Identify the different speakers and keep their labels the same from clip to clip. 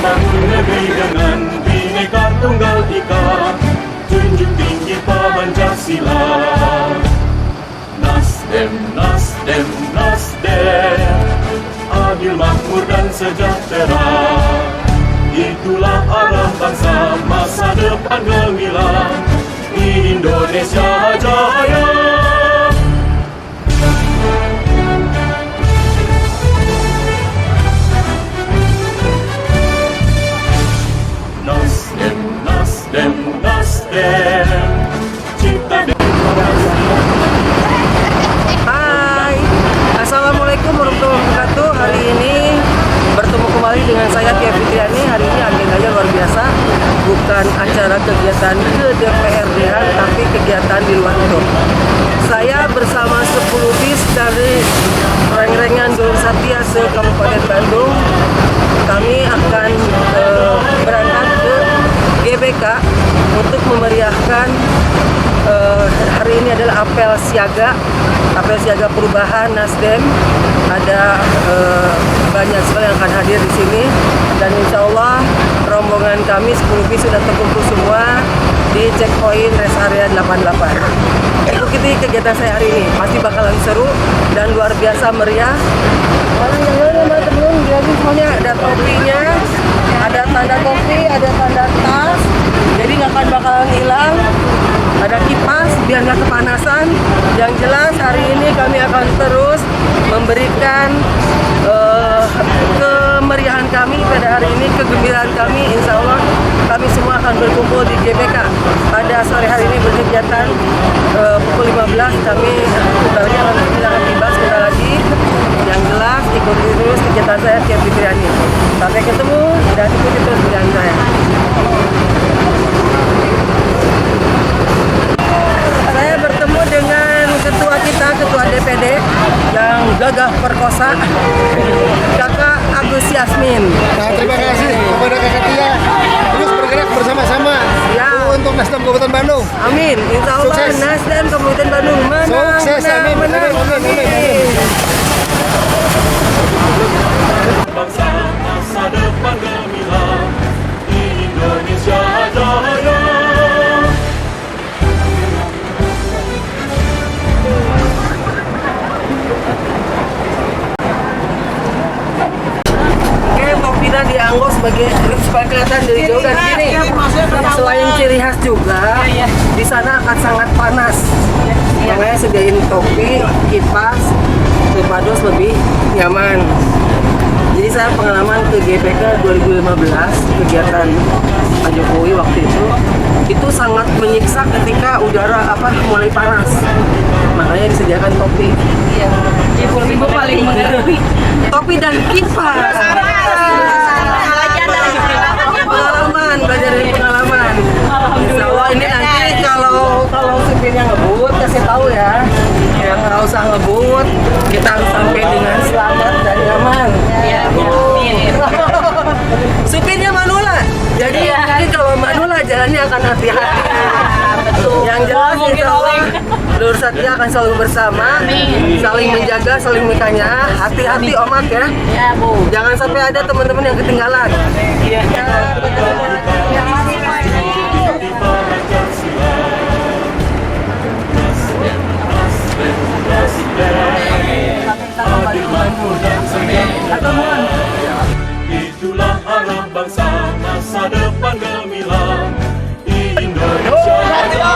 Speaker 1: membangun negeri dengan Bhinneka Tunggal Ika, junjung tinggi Pancasila. Nasdem, Nasdem, Nasdem, adil, makmur dan sejahtera. Itulah arah bangsa, masa depan gemilang di Indonesia Jaya. Nasdem, Nasdem, Nasdem, cipta demokrasi.
Speaker 2: Hai, assalamualaikum warahmatullahi wabarakatuh. Hari ini bertemu kembali dengan saya Tia Fitriani. Hari ini agendanya luar biasa, bukan acara kegiatan ke DPRD-an, tapi kegiatan di luar itu. Saya bersama 10 bis dari Rengrengan Gunung Satya se Kabupaten Bandung. Kami akan berangkat ke GBK untuk memeriahkan hari ini adalah apel siaga perubahan Nasdem. Ada banyak sekali yang akan hadir di sini, dan insya Allah rombongan kami 10 bis sudah terkumpul semua di checkpoint rest area 88. Ikuti kegiatan saya hari ini, pasti bakalan seru dan luar biasa meriah. Orang yang lain teman-teman, jadi semuanya ada topinya, ada tanda topi, ada tanda tas, jadi nggak akan bakalan hilang. Ada kipas biar nggak kepanasan. Yang jelas hari ini kami akan terus memberikan kemeriahan kami pada hari ini, kegembiraan kami. Insya Allah kami semua akan berkumpul di GBK pada sore hari ini berkegiatan pukul 15. Kami kembali akan tiba sebentar lagi. Yang jelas ikuti terus kegiatan saya Tia Fitriani. Sampai ketemu dan ikuti terus kegiatan saya. Saya bertemu dengan ketua kita, ketua DPD yang gagah perkosa, Kakak Agus Yasmin.
Speaker 3: Nah, terima kasih kepada Kakak Tia. Terus bergerak bersama-sama
Speaker 2: Ya.
Speaker 3: untuk Nasdem Kabupaten Bandung.
Speaker 2: Amin. Insya Allah
Speaker 3: Sukses.
Speaker 2: Nasdem Kabupaten Bandung menang.
Speaker 3: Sukses, amin,
Speaker 2: menang,
Speaker 3: amin, amin, amin, amin.
Speaker 1: Bangsa, masa depan gemilang di Indonesia Jaya.
Speaker 2: Oke, topinya dianggo sebagai supaya kelihatan dari jauh dan gini. Selain ciri khas juga, di sana akan sangat panas. Makanya sediain topi, kipas, supados lebih nyaman. Jadi saya pengalaman ke GPK 2015, kegiatan Pak Jokowi waktu itu sangat menyiksa ketika udara mulai panas. Makanya disediakan topi. Iya. Ibu paling mengerti. Topi dan kipas. Pengalaman, belajar dari pengalaman. Insya Allah ini nanti kalau supirnya ngebut, kasih tahu ya. Yang nggak usah ngebut, kita harus sampai dengan selamat dan nyaman. Supirnya manula, jadi kalau manula jalannya akan hati-hati. Yang jelas insya Allah Lur Satya akan selalu bersama, saling menjaga, saling mikanya. Hati-hati omat ya. Jangan sampai ada teman-teman yang ketinggalan.
Speaker 1: Itulah arah bangsa, masa depan gemilang di Indonesia Jaya.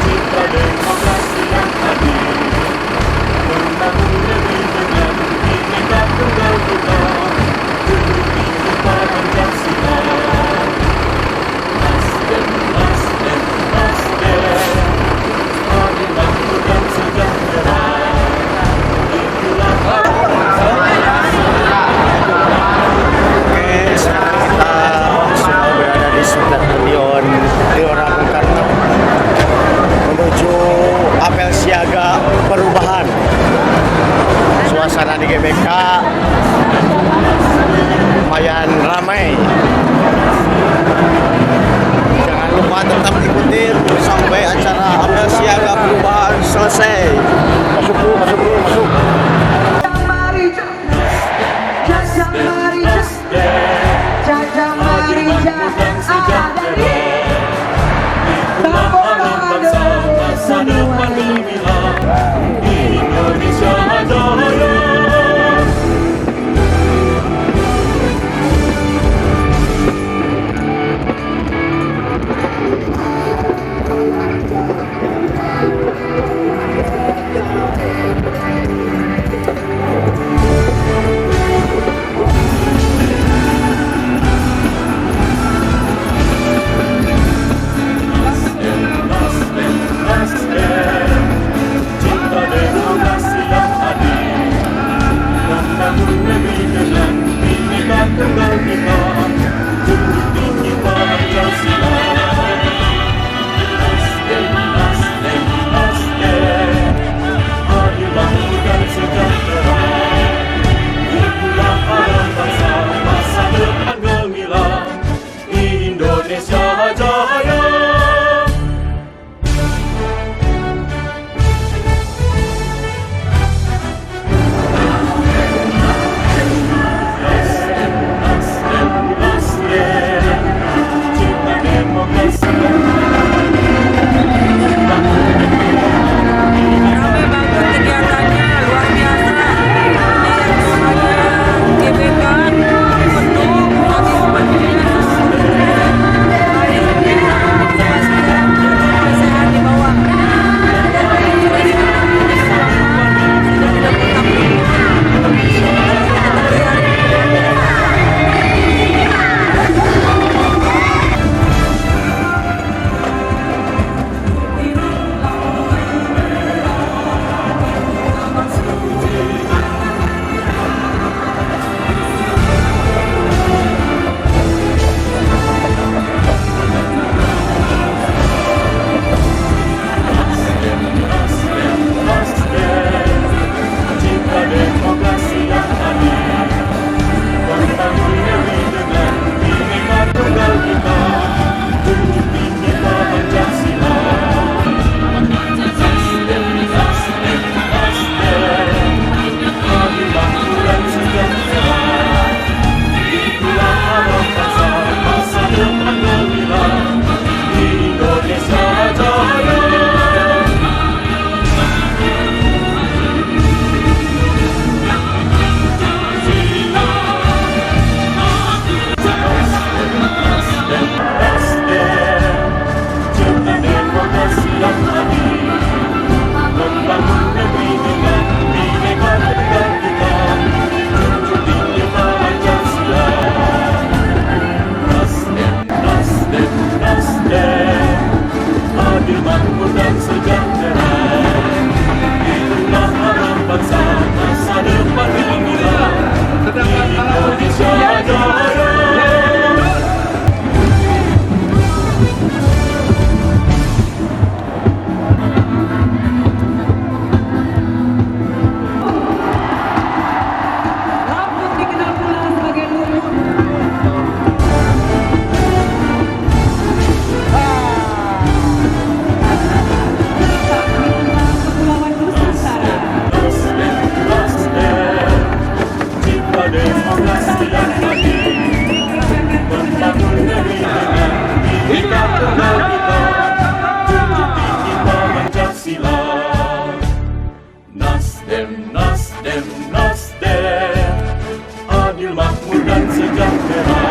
Speaker 1: Cipta demokrasi yang adil, membangun negeri dengan Bhinneka Tunggal Ika, junjung tinggi Pancasila. Nasdem, Nasdem, Nasdem, adil, makmur dan sejahtera. Itulah
Speaker 3: Oke, sekarang kita sudah berada di Stadion
Speaker 1: Indonesia Jaya. Cinta demokrasi.
Speaker 2: Ramai banget kegiatannya, luar biasa. GBK penuh, sehat di bawah.
Speaker 1: Cinta demokrasi yang adil. Bangun negeri dengan Bhinneka Tunggal Ika. Junjung tinggi Pancasila. Adil, makmur dan sejahtera. Itulah harapan masa depan gemilang di Indonesia Jaya. Cinta demokrasi yang adil. Membangun negeri dengan Bhinneka Tunggal Ika. Junjung tinggi Pancasila. Nasdem, Nasdem. Adil, makmur dan sejahtera. Itulah harapan bangsa masa depan gemilang di Indonesia Jaya.
Speaker 4: Rambut dikenal pula sebagai lumpur. Kepulauan Nusantara.
Speaker 1: Nasdem, cinta demokrasi yang adil. Membangun negeri dengan Bhinneka Tunggal Ika. Junjung tinggi Pancasila. Nasdem, Nasdem, Nasdem. Adil, makmur dan sejahtera.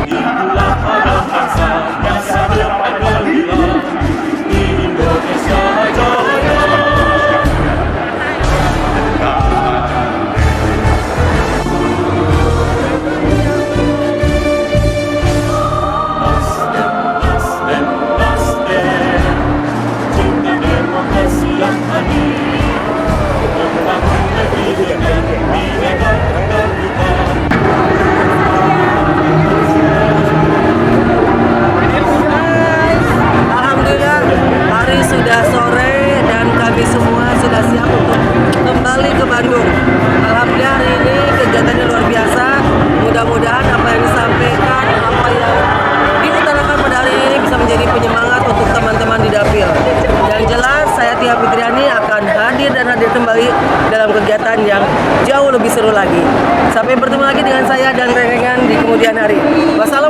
Speaker 1: Itulah harapan bangsa masa depan gemilang di Indonesia Jaya. Nasdem, Nasdem, Nasdem. Cinta demokrasi yang adil. Membangun negeri dengan Bhinneka Tunggal Ika.
Speaker 2: Alhamdulillah, hari sudah sore dan kami semua sudah siap untuk kembali ke Bandung. Alhamdulillah hari ini kegiatannya luar biasa. Mudah-mudahan apa yang disampaikan, apa yang diutarakan pada hari ini bisa menjadi penyemangat untuk teman-teman di Dapil. Yang jelas saya Tia Fitriani akan hadir dan hadir kembali dalam kegiatan yang jauh lebih seru lagi. Sampai bertemu lagi dengan saya dan Rengengan di kemudian hari. Wassalamualaikum.